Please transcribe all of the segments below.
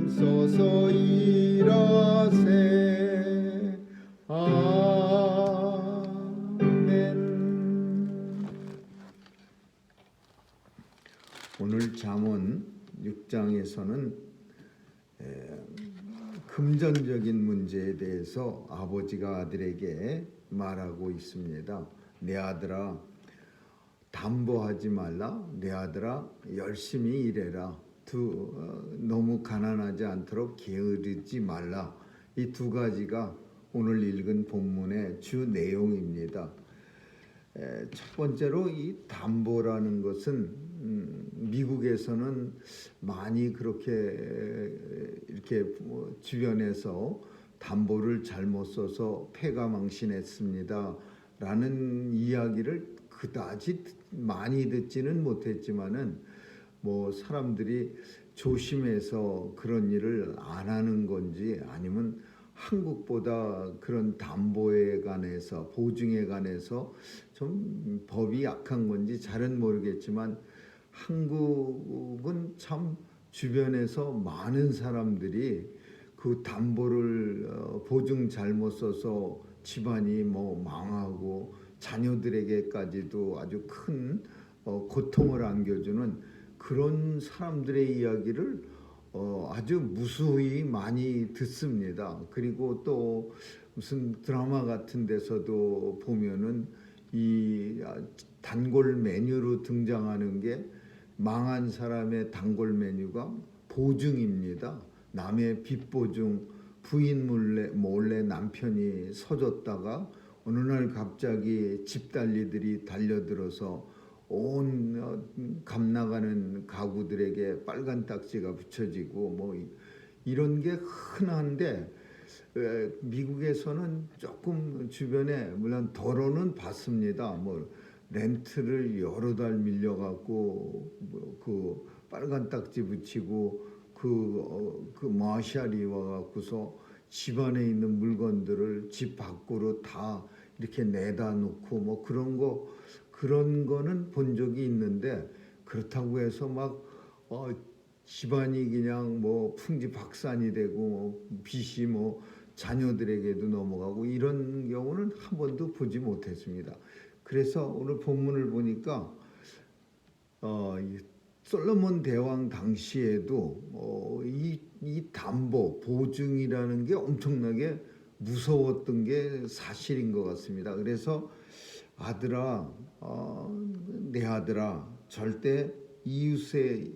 주옵소서 일하세. 아멘. 오늘 잠언 6장에서는 금전적인 문제에 대해서 아버지가 아들에게 말하고 있습니다. 내 아들아, 담보하지 말라. 내 아들아, 열심히 일해라. 너무 가난하지 않도록 게으르지 말라. 이 두 가지가 오늘 읽은 본문의 주 내용입니다. 첫 번째로 이 담보라는 것은 미국에서는 많이 그렇게 이렇게 주변에서 담보를 잘못 써서 폐가망신했습니다 라는 이야기를 그다지 많이 듣지는 못했지만은 사람들이 조심해서 그런 일을 안 하는 건지, 아니면 한국보다 그런 담보에 관해서, 보증에 관해서 좀 법이 약한 건지 잘은 모르겠지만, 한국은 참 주변에서 많은 사람들이 그 담보를 보증 잘못 써서 집안이 망하고 자녀들에게까지도 아주 큰 고통을 안겨주는 그런 사람들의 이야기를 아주 무수히 많이 듣습니다. 그리고 또 무슨 드라마 같은 데서도 보면은 이 단골 메뉴로 등장하는 게, 망한 사람의 단골 메뉴가 보증입니다. 남의 빚 보증, 부인 몰래 남편이 서줬다가 어느 날 갑자기 집달리들이 달려들어서 온 값 나가는 가구들에게 빨간 딱지가 붙여지고 이런 게 흔한데, 미국에서는 조금 주변에 물론 덜어는 봤습니다. 렌트를 여러 달 밀려갖고 그 빨간 딱지 붙이고 그 마샬이 와갖고서 집안에 있는 물건들을 집 밖으로 다 이렇게 내다 놓고 그런 거는 본 적이 있는데, 그렇다고 해서 집안이 그냥 풍지박산이 되고 빚이 자녀들에게도 넘어가고 이런 경우는 한 번도 보지 못했습니다. 그래서 오늘 본문을 보니까 솔로몬 대왕 당시에도 이 담보, 보증이라는 게 엄청나게 무서웠던 게 사실인 것 같습니다. 그래서 아들아, 내 아들아, 절대 이웃을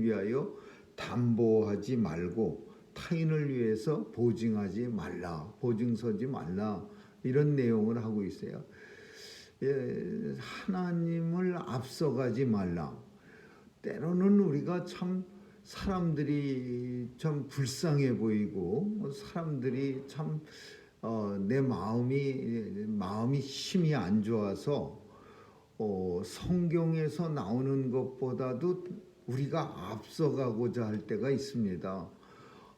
위하여 담보하지 말고 타인을 위해서 보증하지 말라, 보증 서지 말라, 이런 내용을 하고 있어요. 하나님을 앞서가지 말라. 때로는 우리가 참 사람들이 참 불쌍해 보이고, 사람들이 참 내 마음이 힘이 안 좋아서 성경에서 나오는 것보다도 우리가 앞서가고자 할 때가 있습니다.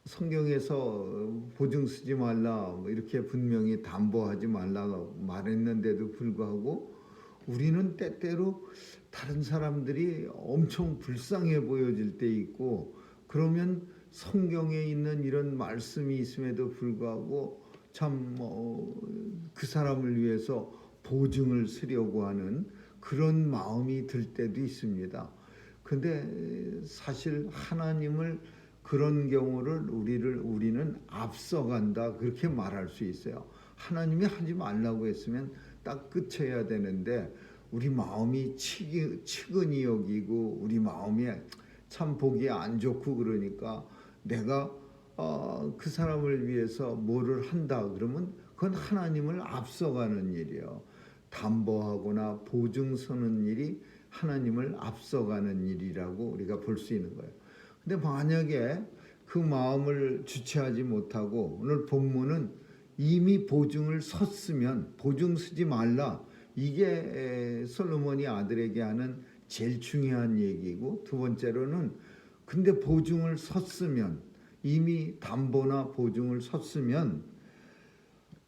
성경에서 보증 쓰지 말라 이렇게 분명히 담보하지 말라고 말했는데도 불구하고 우리는 때때로 다른 사람들이 엄청 불쌍해 보여질 때 있고, 그러면 성경에 있는 이런 말씀이 있음에도 불구하고 참 그 사람을 위해서 보증을 쓰려고 하는 그런 마음이 들 때도 있습니다. 근데 사실 하나님을 그런 경우를 우리는 앞서간다, 그렇게 말할 수 있어요. 하나님이 하지 말라고 했으면 딱 끝쳐야 되는데, 우리 마음이 측은히 여기고 우리 마음이 참 보기 안 좋고 그러니까 내가 그 사람을 위해서 뭐를 한다 그러면 그건 하나님을 앞서가는 일이에요. 담보하거나 보증 서는 일이 하나님을 앞서가는 일이라고 우리가 볼 수 있는 거예요. 근데 만약에 그 마음을 주체하지 못하고, 오늘 본문은 이미 보증을 섰으면 보증 쓰지 말라, 이게 솔로몬이 아들에게 하는 제일 중요한 얘기고, 두 번째로는 근데 보증을 섰으면, 이미 담보나 보증을 섰으면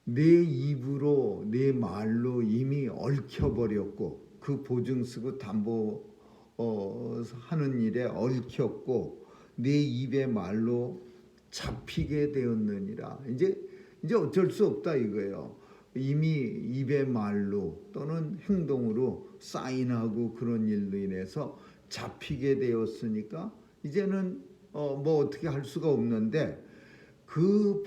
내 입으로 내 말로 이미 얽혀버렸고, 그 보증 쓰고 담보 하는 일에 얽혔고, 내 입의 말로 잡히게 되었느니라. 이제 어쩔 수 없다 이거예요. 이미 입의 말로 또는 행동으로 사인하고 그런 일로 인해서 잡히게 되었으니까 이제는 뭐 어떻게 할 수가 없는데 그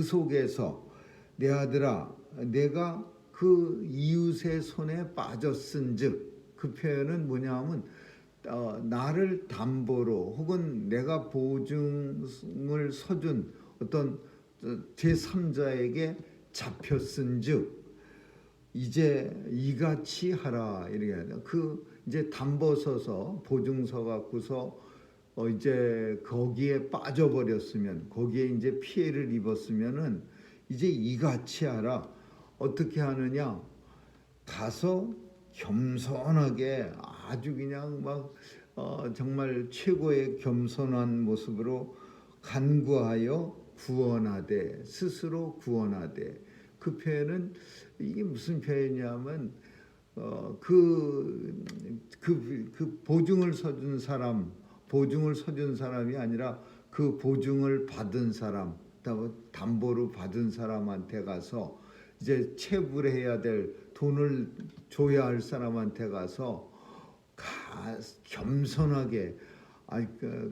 속에서 내 아들아 내가 그 이웃의 손에 빠졌은즉 그 표현은 뭐냐면 나를 담보로 혹은 내가 보증을 서준 어떤 제3자에게 잡혔은즉 이제 이같이 하라 이렇게 해야 돼요. 그 이제 담보 서서 보증서 갖고서 이제 거기에 빠져버렸으면 거기에 이제 피해를 입었으면은 이제 이같이 하라. 어떻게 하느냐? 가서 겸손하게 아주 그냥 막 정말 최고의 겸손한 모습으로 간구하여 구원하되 스스로 구원하되 그 표현은 이게 무슨 표현이냐면 그 보증을 서준 사람이 아니라 그 보증을 받은 사람 담보로 받은 사람한테 가서 이제 체불해야 될 돈을 줘야 할 사람한테 가서 겸손하게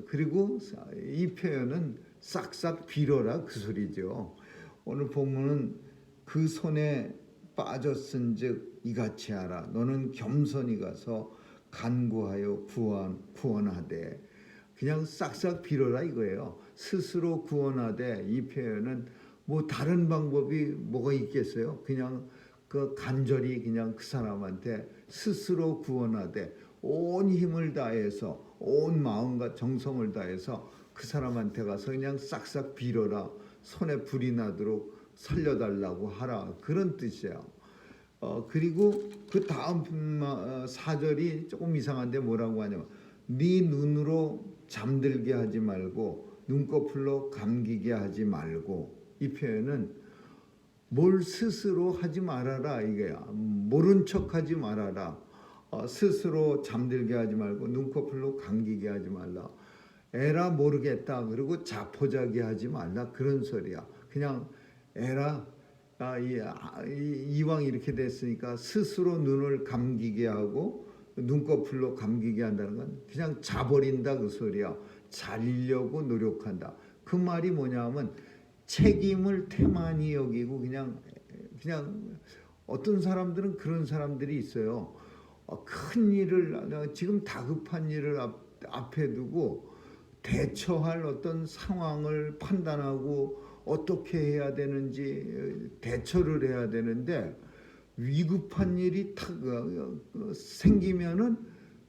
그리고 이 표현은 싹싹 빌어라 그 소리죠. 오늘 본문은 그 손에 빠졌은즉 이같이 하라. 너는 겸손히 가서 간구하여 구원하되 그냥 싹싹 빌어라 이거예요. 스스로 구원하되 이 표현은 뭐 다른 방법이 뭐가 있겠어요? 그냥 그 간절히 그냥 그 사람한테 스스로 구원하되 온 힘을 다해서 온 마음과 정성을 다해서 그 사람한테 가서 그냥 싹싹 빌어라. 손에 불이 나도록 살려달라고 하라. 그런 뜻이에요. 그리고 그 다음 4절이 조금 이상한데 뭐라고 하냐면 네 눈으로 잠들게 하지 말고 눈꺼풀로 감기게 하지 말고 이 표현은 뭘 스스로 하지 말아라 이거야. 모른 척하지 말아라. 스스로 잠들게 하지 말고 눈꺼풀로 감기게 하지 말라. 에라 모르겠다 그리고 자포자기 하지 말라 그런 소리야. 그냥 에라 이왕 이렇게 됐으니까 스스로 눈을 감기게 하고 눈꺼풀로 감기게 한다는 건 그냥 자버린다 그 소리야. 자리려고 노력한다. 그 말이 뭐냐면 책임을 태만히 여기고 그냥 어떤 사람들은 그런 사람들이 있어요. 큰 일을 지금 다급한 일을 앞에 두고 대처할 어떤 상황을 판단하고 어떻게 해야 되는지 대처를 해야 되는데 위급한 일이 탁 생기면은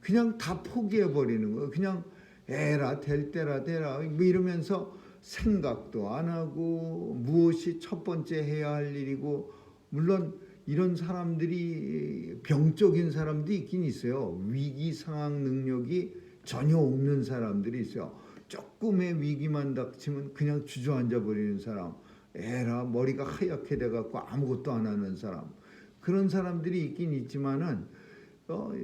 그냥 다 포기해 버리는 거예요. 그냥 에라 될 때라 되라 뭐 이러면서 생각도 안 하고 무엇이 첫 번째 해야 할 일이고 물론 이런 사람들이 병적인 사람도 있긴 있어요. 위기 상황 능력이 전혀 없는 사람들이 있어요. 조금의 위기만 닥치면 그냥 주저앉아 버리는 사람, 에라 머리가 하얗게 돼갖고 아무것도 안 하는 사람, 그런 사람들이 있긴 있지만은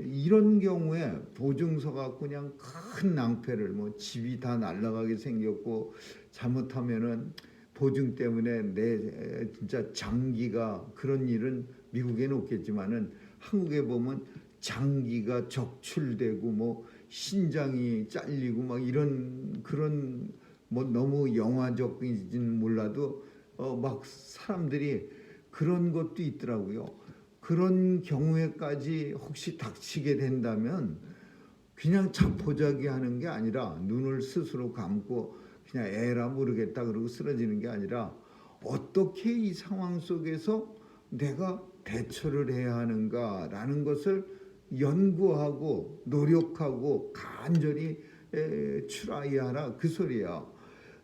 이런 경우에 보증서 갖고 그냥 큰 낭패를 뭐 집이 다 날아가게 생겼고 잘못하면은 보증 때문에 내 진짜 장기가 그런 일은 미국에는 없겠지만은 한국에 보면 장기가 적출되고 뭐 신장이 잘리고 막 이런 그런 뭐 너무 영화적인지는 몰라도 막 사람들이 그런 것도 있더라고요. 그런 경우에까지 혹시 닥치게 된다면 그냥 자포자기 하는 게 아니라 눈을 스스로 감고 그냥 에라 모르겠다 그러고 쓰러지는 게 아니라 어떻게 이 상황 속에서 내가 대처를 해야 하는가라는 것을 연구하고 노력하고 간절히 추라이하라 그 소리야.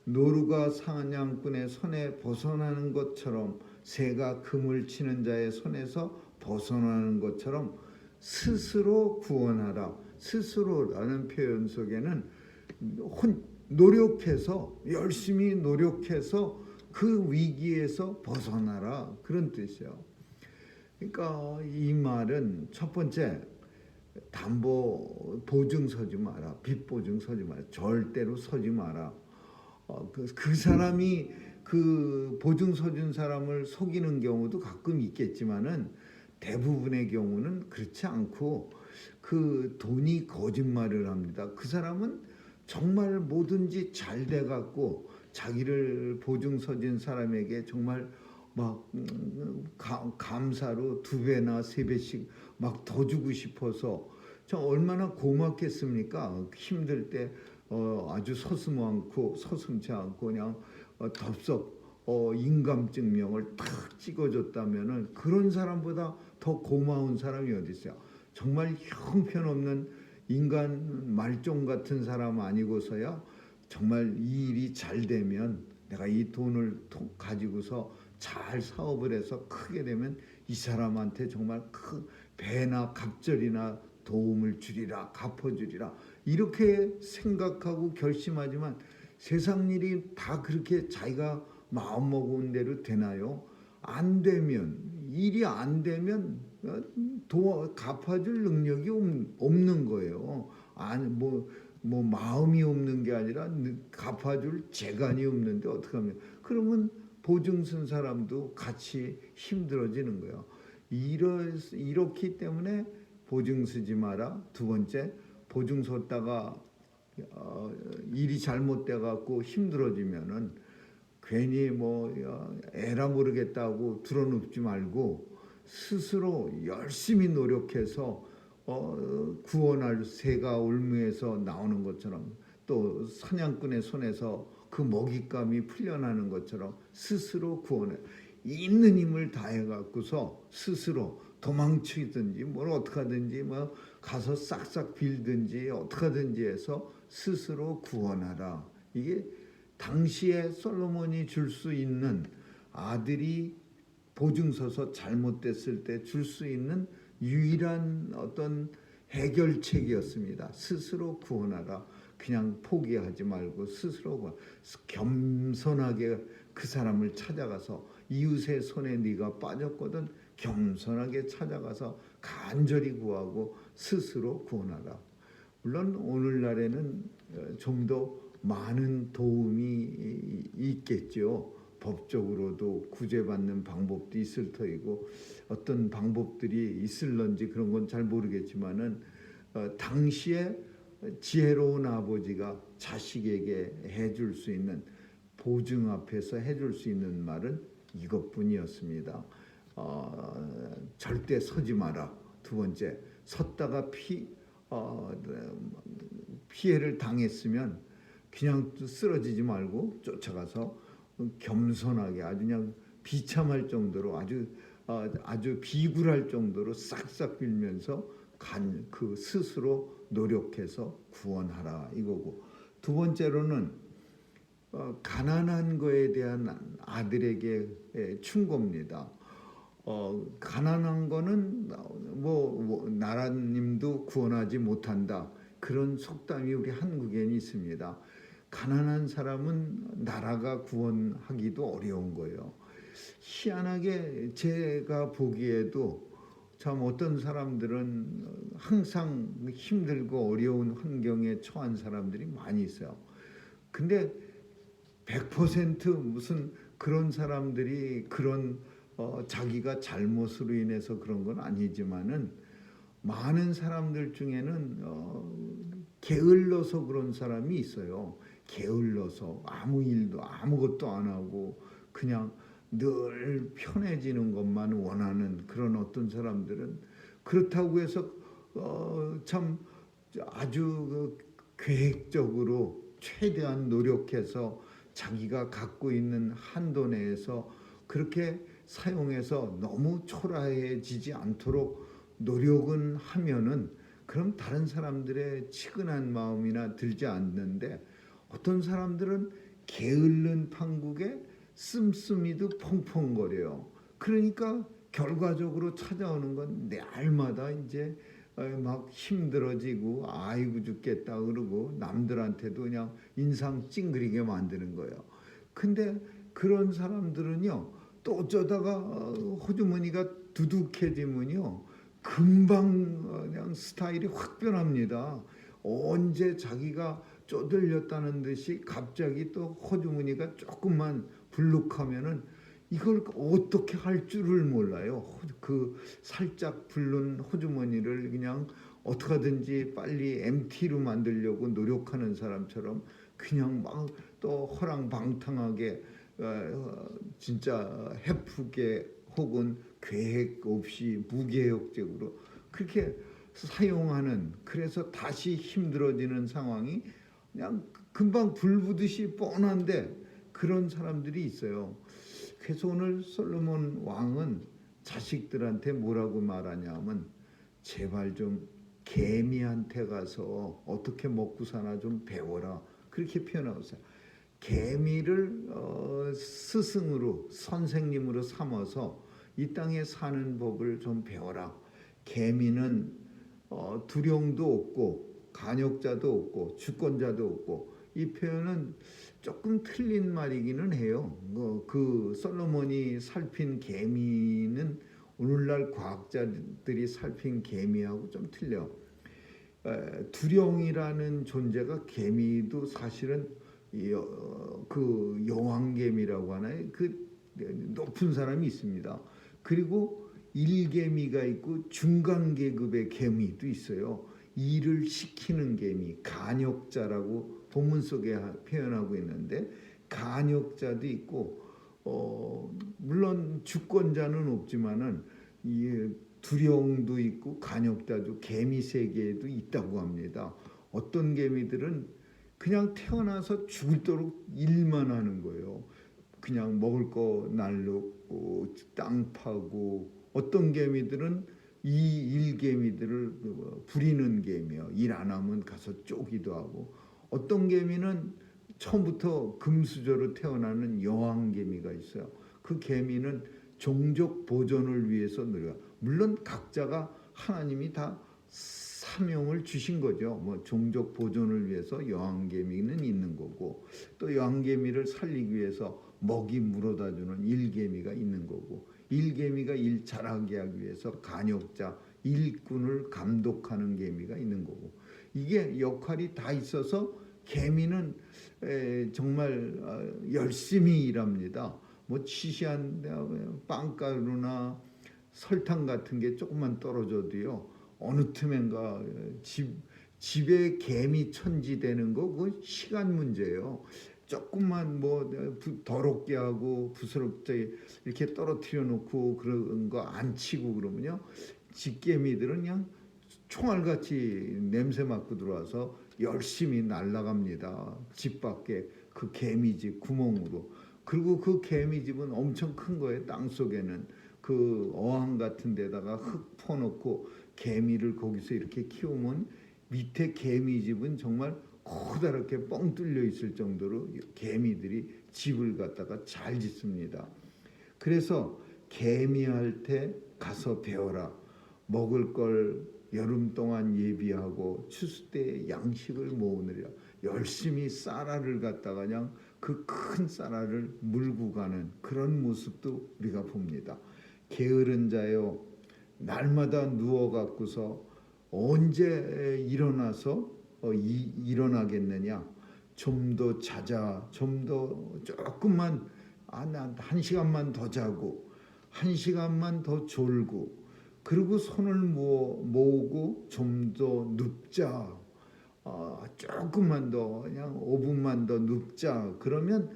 노루가 사냥꾼의 손에 벗어나는 것처럼 새가 그물 치는 자의 손에서 벗어나는 것처럼 스스로 구원하라. 스스로라는 표현 속에는 노력해서 열심히 노력해서 그 위기에서 벗어나라 그런 뜻이에요. 그러니까 이 말은 첫 번째 담보 보증 서지 마라. 빚 보증 서지 마라. 절대로 서지 마라. 그 사람이 그 보증 서준 사람을 속이는 경우도 가끔 있겠지만은 대부분의 경우는 그렇지 않고 그 돈이 거짓말을 합니다. 그 사람은 정말 뭐든지 잘 돼 갖고 자기를 보증 서준 사람에게 정말 막 감사로 2배나 3배씩 막 더 주고 싶어서 저 얼마나 고맙겠습니까? 힘들 때 아주 서슴지 않고 그냥 덥석 인감증명을 탁 찍어줬다면은 그런 사람보다 더 고마운 사람이 어디 있어요? 정말 형편없는 인간 말종 같은 사람 아니고서야 정말 이 일이 잘 되면 내가 이 돈을 가지고서 잘 사업을 해서 크게 되면 이 사람한테 정말 큰 배나 갑절이나 도움을 주리라, 갚아주리라 이렇게 생각하고 결심하지만 세상 일이 다 그렇게 자기가 마음먹은 대로 되나요? 안 되면 일이 안 되면 갚아줄 능력이 없는 거예요. 아니 뭐 마음이 없는 게 아니라 갚아줄 재간이 없는데 어떡하면 그러면 보증 쓴 사람도 같이 힘들어지는 거예요. 이렇기 때문에 보증 쓰지 마라. 두 번째, 보증 섰다가 일이 잘못돼 갖고 힘들어지면은 괜히 에라 모르겠다고 드러눕지 말고 스스로 열심히 노력해서 구원할 새가 올무에서 나오는 것처럼 또 사냥꾼의 손에서 그 먹잇감이 풀려나는 것처럼 스스로 구원해 있는 힘을 다해 갖고서 스스로 도망치든지 뭘 어떻게 하든지 가서 싹싹 빌든지 어떻게 하든지 해서 스스로 구원하라. 이게 당시에 솔로몬이 줄 수 있는 아들이 보증 서서 잘못됐을 때 줄 수 있는 유일한 어떤 해결책이었습니다. 스스로 구원하라. 그냥 포기하지 말고 스스로 겸손하게 그 사람을 찾아가서 이웃의 손에 네가 빠졌거든 겸손하게 찾아가서 간절히 구하고 스스로 구원하라. 물론 오늘날에는 좀 더 많은 도움이 있겠죠. 법적으로도 구제받는 방법도 있을 터이고 어떤 방법들이 있을런지 그런 건 잘 모르겠지만은 당시에 지혜로운 아버지가 자식에게 해줄 수 있는 보증 앞에서 해줄 수 있는 말은 이것뿐이었습니다. 절대 서지 마라. 두 번째, 섰다가 피해를 당했으면 그냥 쓰러지지 말고 쫓아가서 겸손하게 아주 그냥 비참할 정도로 아주 비굴할 정도로 싹싹 빌면서 그 스스로 노력해서 구원하라 이거고 두 번째로는 가난한 거에 대한 아들에게 충고입니다. 가난한 거는 나라님도 구원하지 못한다. 그런 속담이 우리 한국에는 있습니다. 가난한 사람은 나라가 구원하기도 어려운 거예요. 희한하게 제가 보기에도 참 어떤 사람들은 항상 힘들고 어려운 환경에 처한 사람들이 많이 있어요. 근데 100% 무슨 그런 사람들이 그런 자기가 잘못으로 인해서 그런 건 아니지만은 많은 사람들 중에는 게을러서 그런 사람이 있어요. 게을러서 아무 일도 아무것도 안 하고 그냥 늘 편해지는 것만 원하는 그런 어떤 사람들은 그렇다고 해서 참 아주 계획적으로 최대한 노력해서 자기가 갖고 있는 한도 내에서 그렇게 사용해서 너무 초라해지지 않도록 노력은 하면은 그럼 다른 사람들의 치근한 마음이나 들지 않는데 어떤 사람들은 게으른 판국에 씀씀이도 펑펑거려요. 그러니까 결과적으로 찾아오는 건 날마다 이제 막 힘들어지고 아이고 죽겠다 그러고 남들한테도 그냥 인상 찡그리게 만드는 거예요. 근데 그런 사람들은요 또 어쩌다가 호주머니가 두둑해지면요 금방 그냥 스타일이 확 변합니다. 언제 자기가 쪼들렸다는 듯이 갑자기 또 호주머니가 조금만 불룩하면은 이걸 어떻게 할 줄을 몰라요. 그 살짝 불른 호주머니를 그냥 어떻게 하든지 빨리 MT로 만들려고 노력하는 사람처럼 그냥 막 또 허랑방탕하게 진짜 헤프게 혹은 계획 없이 무계획적으로 그렇게 사용하는, 그래서 다시 힘들어지는 상황이 그냥 금방 불붙듯이 뻔한데 그런 사람들이 있어요. 그래서 오늘 솔로몬 왕은 자식들한테 뭐라고 말하냐면 제발 좀 개미한테 가서 어떻게 먹고 사나 좀 배워라, 그렇게 표현하고 있어요. 개미를 스승으로 선생님으로 삼아서 이 땅에 사는 법을 좀 배워라. 개미는 두령도 없고 간역자도 없고 주권자도 없고, 이 표현은 조금 틀린 말이기는 해요. 그 솔로몬이 살핀 개미는 오늘날 과학자들이 살핀 개미하고 좀 틀려. 두령이라는 존재가, 개미도 사실은 그 여왕개미라고 하나요? 그 높은 사람이 있습니다. 그리고 일개미가 있고 중간 계급의 개미도 있어요. 일을 시키는 개미, 간역자라고 본문 속에 표현하고 있는데, 간역자도 있고 물론 주권자는 없지만은 이 두령도 있고 간역자도 개미 세계에도 있다고 합니다. 어떤 개미들은 그냥 태어나서 죽을도록 일만 하는 거예요. 그냥 먹을 거 날르고 땅 파고, 어떤 개미들은 이 일개미들을 부리는 개미요. 일 안 하면 가서 쪼기도 하고, 어떤 개미는 처음부터 금수저로 태어나는 여왕개미가 있어요. 그 개미는 종족 보존을 위해서 노력. 물론 각자가 하나님이 다 사명을 주신 거죠. 뭐 종족 보존을 위해서 여왕개미는 있는 거고, 또 여왕개미를 살리기 위해서 먹이 물어다 주는 일개미가 있는 거고, 일개미가 일 잘하게 하기 위해서 간역자, 일꾼을 감독하는 개미가 있는 거고, 이게 역할이 다 있어서 개미는 정말 열심히 일합니다. 뭐 치시한 빵가루나 설탕 같은 게 조금만 떨어져도요, 어느 틈엔가 집에 개미 천지되는 거, 그 시간 문제예요. 조금만 뭐 더럽게 하고 부스럽게 이렇게 떨어뜨려 놓고 그런 거 안 치고 그러면요, 집개미들은 그냥 총알같이 냄새 맡고 들어와서 열심히 날아갑니다. 집 밖에 그 개미집 구멍으로. 그리고 그 개미집은 엄청 큰 거예요. 땅 속에는 그 어항 같은 데다가 흙 퍼놓고 개미를 거기서 이렇게 키우면 밑에 개미집은 정말 커다랗게 뻥 뚫려 있을 정도로 개미들이 집을 갖다가 잘 짓습니다. 그래서 개미할 때 가서 배워라. 먹을 걸 여름 동안 예비하고 추수 때 양식을 모으느라 열심히 쌀알을 갖다가 그냥 그 큰 쌀알을 물고 가는 그런 모습도 우리가 봅니다. 게으른 자여, 날마다 누워 갖고서 언제 일어나서 일어나겠느냐? 좀 더 자자, 좀 더 조금만, 한 시간만 더 자고, 한 시간만 더 졸고, 그리고 손을 모으고 좀 더 눕자. 조금만 더, 그냥 5분만 더 눕자. 그러면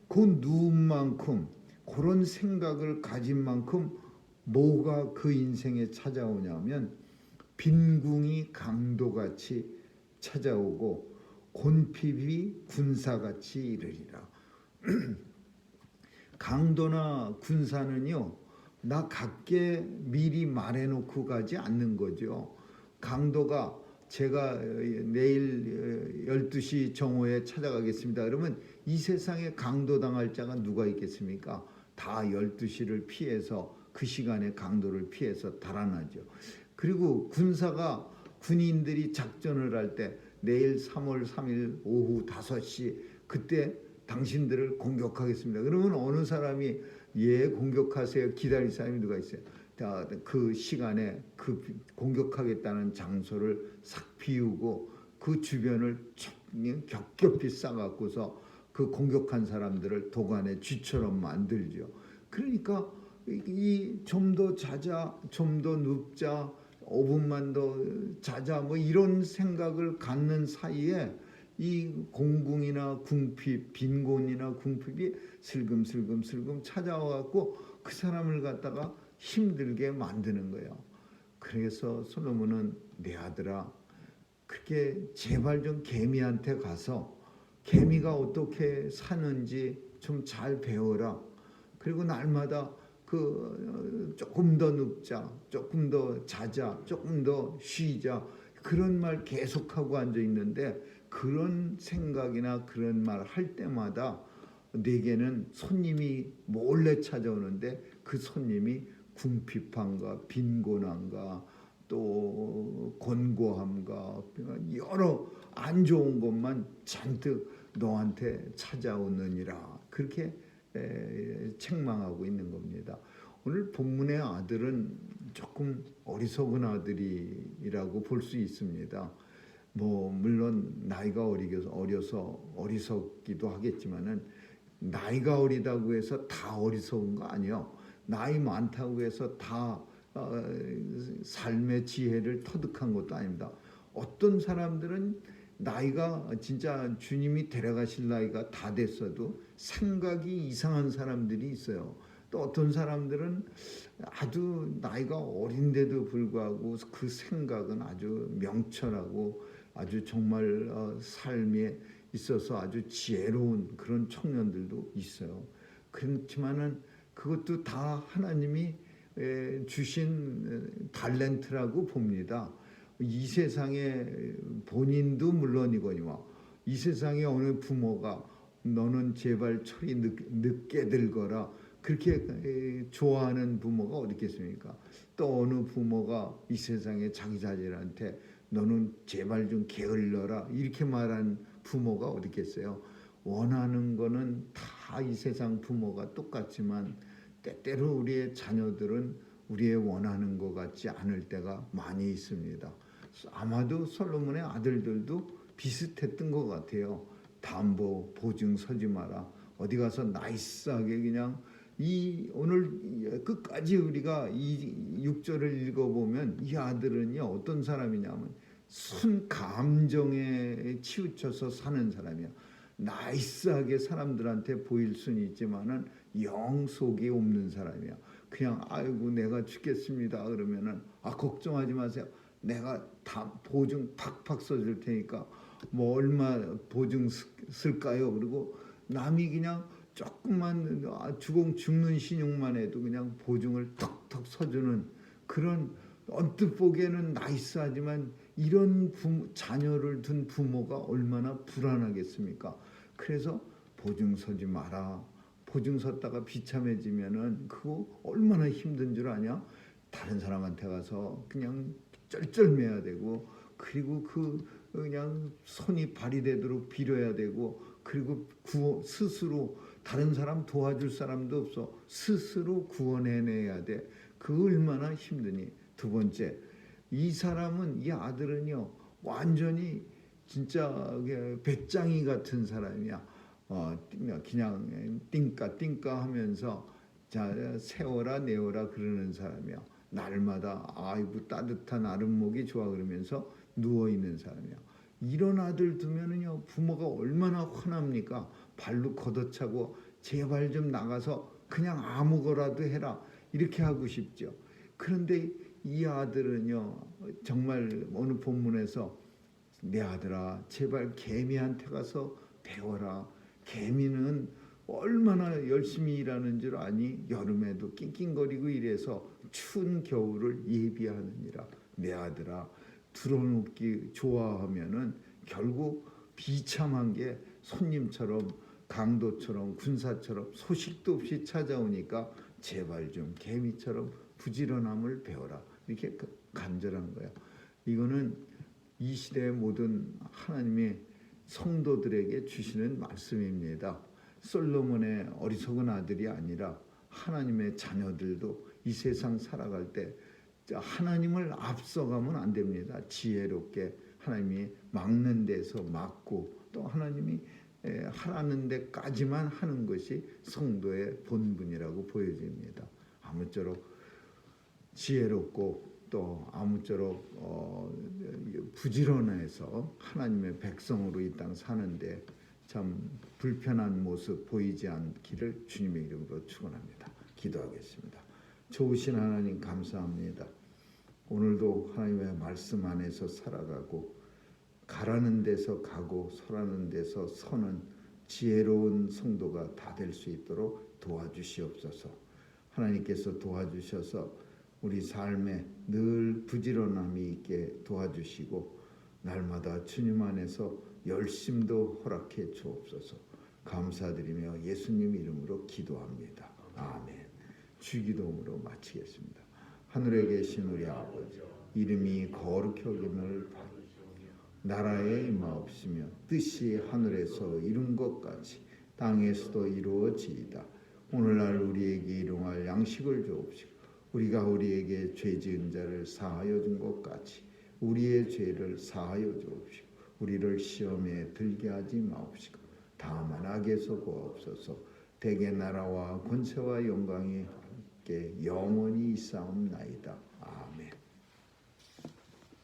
그 누운 만큼, 그런 생각을 가진 만큼 뭐가 그 인생에 찾아오냐면 빈궁이 강도같이 찾아오고 곤핍이 군사같이 이르리라. 강도나 군사는요, 나 갖게 미리 말해놓고 가지 않는 거죠. 강도가 제가 내일 12시 정오에 찾아가겠습니다. 그러면 이 세상에 강도당할 자가 누가 있겠습니까? 다 12시를 피해서, 그 시간에 강도를 피해서 달아나죠. 그리고 군사가, 군인들이 작전을 할 때 내일 3월 3일 오후 5시 그때 당신들을 공격하겠습니다. 그러면 어느 사람이 예 공격하세요 기다릴 사람이 누가 있어요? 그 시간에 그 공격하겠다는 장소를 싹 비우고 그 주변을 겹겹이 싸갖고서 그 공격한 사람들을 도간의 쥐처럼 만들죠. 그러니까 이 좀 더 자자, 좀 더 눕자, 5분만 더 자자, 뭐 이런 생각을 갖는 사이에 이 공궁이나 궁핍, 빈곤이나 궁핍이 슬금슬금 찾아와갖고 그 사람을 갖다가 힘들게 만드는 거예요. 그래서 솔로몬은 내 아들아, 그렇게 제발 좀 개미한테 가서 개미가 어떻게 사는지 좀 잘 배워라. 그리고 날마다 조금 더 눕자, 조금 더 자자, 조금 더 쉬자, 그런 말 계속하고 앉아 있는데, 그런 생각이나 그런 말 할 때마다 내게는 손님이 몰래 찾아오는데, 그 손님이 궁핍함과 빈곤함과 또 곤고함과 여러 안 좋은 것만 잔뜩 너한테 찾아오느니라, 그렇게 책망하고 있는 겁니다. 오늘 본문의 아들은 조금 어리석은 아들이라고 볼 수 있습니다. 뭐 물론 나이가 어려서 어리석기도 하겠지만은, 나이가 어리다고 해서 다 어리석은 거 아니에요. 나이 많다고 해서 다 삶의 지혜를 터득한 것도 아닙니다. 어떤 사람들은 나이가 진짜 주님이 데려가실 나이가 다 됐어도 생각이 이상한 사람들이 있어요. 또 어떤 사람들은 아주 나이가 어린데도 불구하고 그 생각은 아주 명철하고 아주 정말 삶에 있어서 아주 지혜로운 그런 청년들도 있어요. 그렇지만은 그것도 다 하나님이 주신 달란트라고 봅니다. 이 세상에 본인도 물론이거니와 이 세상에 어느 부모가 너는 제발 철이 늦게 들거라 그렇게 좋아하는 부모가 어디 있겠습니까? 또 어느 부모가 이 세상에 자기 자녀한테 너는 제발 좀 게을러라 이렇게 말하는 부모가 어디 있겠어요? 원하는 거는 다 이 세상 부모가 똑같지만 때때로 우리의 자녀들은 우리의 원하는 것 같지 않을 때가 많이 있습니다. 아마도 솔로몬의 아들들도 비슷했던 것 같아요. 담보 보증 서지 마라. 어디 가서 나이스하게 그냥 오늘 끝까지 우리가 이 6절을 읽어보면 이 아들은요 어떤 사람이냐면 순 감정에 치우쳐서 사는 사람이야. 나이스하게 사람들한테 보일 수는 있지만은 영 속이 없는 사람이야. 그냥 아이고 내가 죽겠습니다 그러면은 걱정하지 마세요. 내가 다 보증 팍팍 써줄 테니까 뭐 얼마 보증 쓸까요? 그리고 남이 그냥 조금만 죽는 신용만 해도 그냥 보증을 턱턱 서주는 그런, 언뜻 보기에는 나이스하지만 이런 자녀를 둔 부모가 얼마나 불안하겠습니까? 그래서 보증 서지 마라. 보증 섰다가 비참해지면은 그거 얼마나 힘든 줄 아냐? 다른 사람한테 가서 그냥 쩔쩔매야 되고, 그리고 그냥 손이 발휘되도록 빌어야 되고, 그리고 스스로 다른 사람 도와줄 사람도 없어 스스로 구원해내야 돼. 그 얼마나 힘드니. 두 번째, 이 아들은요 완전히 진짜 배짱이 같은 사람이야. 그냥 띵까 하면서 자 세워라 내워라 그러는 사람이야. 날마다 아이고 따뜻한 아랫목이 좋아 그러면서 누워있는 사람이야. 이런 아들 두면은요 부모가 얼마나 화납니까? 발로 걷어차고 제발 좀 나가서 그냥 아무거라도 해라 이렇게 하고 싶죠. 그런데 이 아들은요 정말 어느 본문에서 내 아들아 제발 개미한테 가서 배워라. 개미는 얼마나 열심히 일하는 줄 아니? 여름에도 낑낑거리고 이래서 추운 겨울을 예비하느니라. 내 아들아 드러눕기 좋아하면은 결국 비참한 게 손님처럼 강도처럼 군사처럼 소식도 없이 찾아오니까 제발 좀 개미처럼 부지런함을 배워라. 이렇게 간절한 거야. 이거는 이 시대의 모든 하나님의 성도들에게 주시는 말씀입니다. 솔로몬의 어리석은 아들이 아니라 하나님의 자녀들도 이 세상 살아갈 때 하나님을 앞서가면 안 됩니다. 지혜롭게 하나님이 막는 데서 막고 또 하나님이 하라는 데까지만 하는 것이 성도의 본분이라고 보여집니다. 아무쪼록 지혜롭고 또 아무쪼록 부지런해서 하나님의 백성으로 이 땅 사는데 참 불편한 모습 보이지 않기를 주님의 이름으로 축원합니다. 기도하겠습니다. 좋으신 하나님 감사합니다. 오늘도 하나님의 말씀 안에서 살아가고 가라는 데서 가고 서라는 데서 서는 지혜로운 성도가 다 될 수 있도록 도와주시옵소서. 하나님께서 도와주셔서 우리 삶에 늘 부지런함이 있게 도와주시고 날마다 주님 안에서 열심도 허락해 주옵소서. 감사드리며 예수님 이름으로 기도합니다. 아멘. 주기도문으로 마치겠습니다. 하늘에 계신 우리 아버지, 이름이 거룩히 여김을 받으시오며 나라에 임하옵시며 뜻이 하늘에서 이룬 것 같이 땅에서도 이루어지이다. 오늘날 우리에게 일용할 양식을 주옵시고 우리가 우리에게 죄 지은 자를 사하여 준 것 같이 우리의 죄를 사하여 주옵시고 우리를 시험에 들게 하지 마옵시고 다만 악에서 구하옵소서. 대개 나라와 권세와 영광이 함께 영원히 있사옵나이다. 아멘.